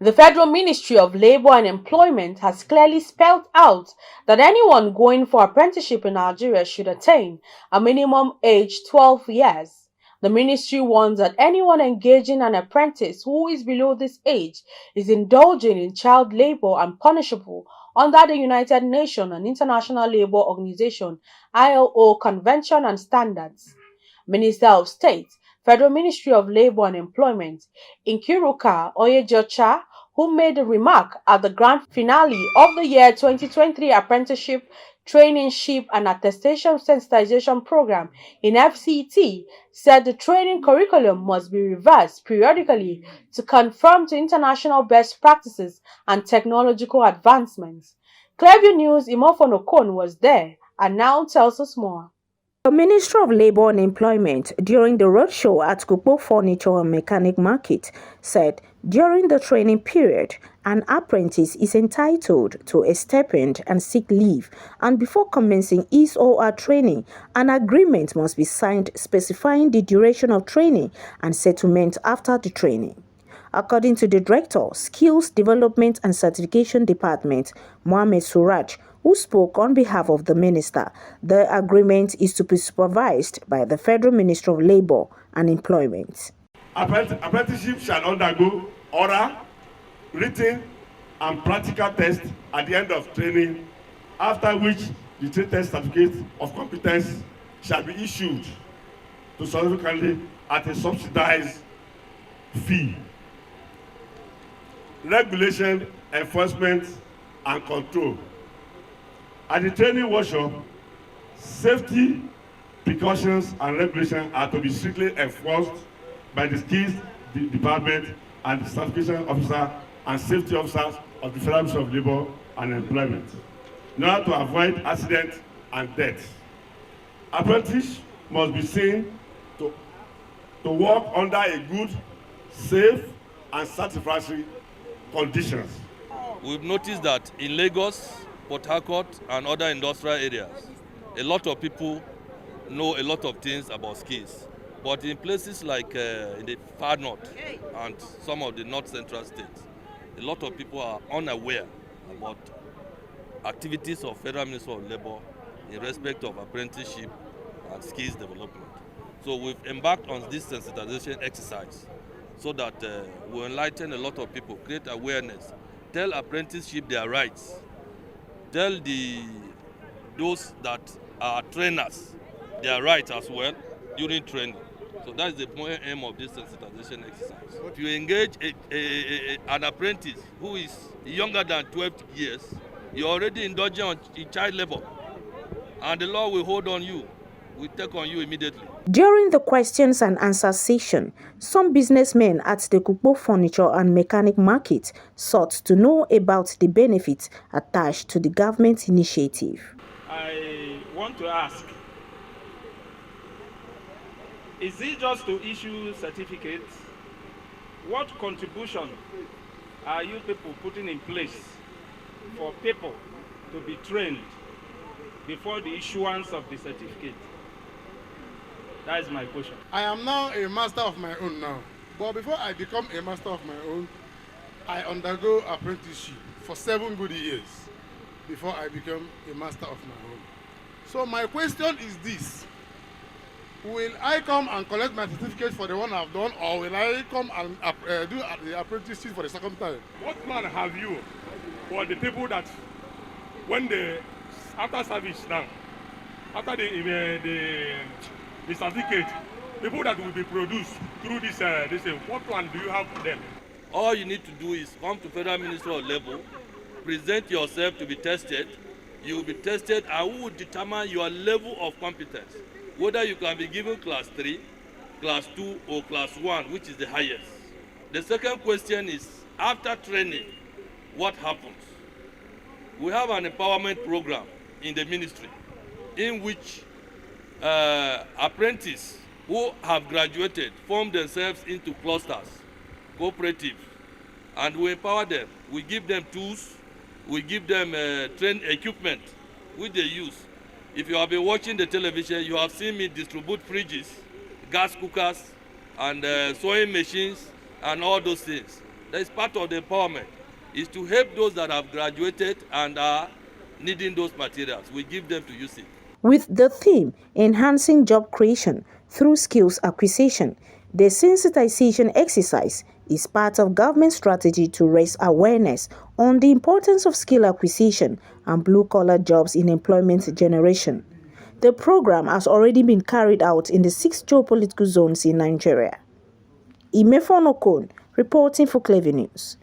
The Federal Ministry of Labour and Employment has clearly spelled out that anyone going for apprenticeship in Nigeria should attain a minimum age 12 years. The ministry warns that anyone engaging an apprentice who is below this age is indulging in child labour and punishable under the United Nations and International Labour Organization ILO Convention and Standards. Minister of State, Federal Ministry of Labour and Employment, Nkiruka Oyejocha, who made a remark at the grand finale of the year 2023 Apprenticeship, Trainingship and Attestation Sensitization Program in FCT, said the training curriculum must be revised periodically to conform to international best practices and technological advancements. Clearview News Imofon Okon was there and now tells us more. The Minister of Labour and Employment, during the roadshow at Kukpo Furniture and Mechanic Market, said during the training period, an apprentice is entitled to a stipend and sick leave, and before commencing his or her training, an agreement must be signed specifying the duration of training and settlement after the training. According to the Director, Skills Development and Certification Department, Mohammed Suraj, who spoke on behalf of the minister, the agreement is to be supervised by the Federal Ministry of Labour and Employment. Apprenticeship shall undergo oral, written, and practical tests at the end of training, after which the trade test certificate of competence shall be issued to subsequently at a subsidized fee. Regulation, enforcement, and control. At the training workshop, safety precautions and regulations are to be strictly enforced by the skills department and the certification officer and safety officers of the Federal Ministry of Labour and Employment in order to avoid accident and death. Apprentices must be seen to work under a good, safe, and satisfactory conditions. We've noticed that in Lagos, Port Harcourt, and other industrial areas, a lot of people know a lot of things about skills. But in places like in the far north and some of the north central states, a lot of people are unaware about activities of Federal Ministry of Labour in respect of apprenticeship and skills development. So we've embarked on this sensitization exercise so that we enlighten a lot of people, create awareness, tell apprenticeship their rights, tell those that are trainers their rights as well during training. So that's the main aim of this sensitization exercise. If you engage an apprentice who is younger than 12 years, you're already indulging in child labor, and the law will hold on you, will take on you immediately. During the questions and answers session, some businessmen at the Kukpo Furniture and Mechanic Market sought to know about the benefits attached to the government initiative. I want to ask, is it just to issue certificates? What contribution are you people putting in place for people to be trained before the issuance of the certificate? That is my question. I am now a master of my own now. But before I become a master of my own, I undergo apprenticeship for 7 good years before I become a master of my own. So my question is this: will I come and collect my certificate for the one I've done, or will I come and do the apprenticeship for the second time? What plan have you for the people that, when they, after service now, after the certificate, people that will be produced through this, what plan do you have for them? All you need to do is come to Federal Ministry of Labour, present yourself to be tested. You will be tested, and we will determine your level of competence, whether you can be given class 3, class 2, or class 1, which is the highest. The second question is, after training, what happens? We have an empowerment program in the ministry in which apprentices who have graduated form themselves into clusters, cooperatives, and we empower them. We give them tools, we give them trained equipment which they use. If you have been watching the television, you have seen me distribute fridges, gas cookers, and sewing machines, and all those things. That is part of the empowerment, is to help those that have graduated and are needing those materials. We give them to use it. With the theme Enhancing Job Creation Through Skills Acquisition, the sensitization exercise is part of government strategy to raise awareness on the importance of skill acquisition and blue-collar jobs in employment generation. The program has already been carried out in the 6 geopolitical zones in Nigeria. Imefon Okon, reporting for Clever News.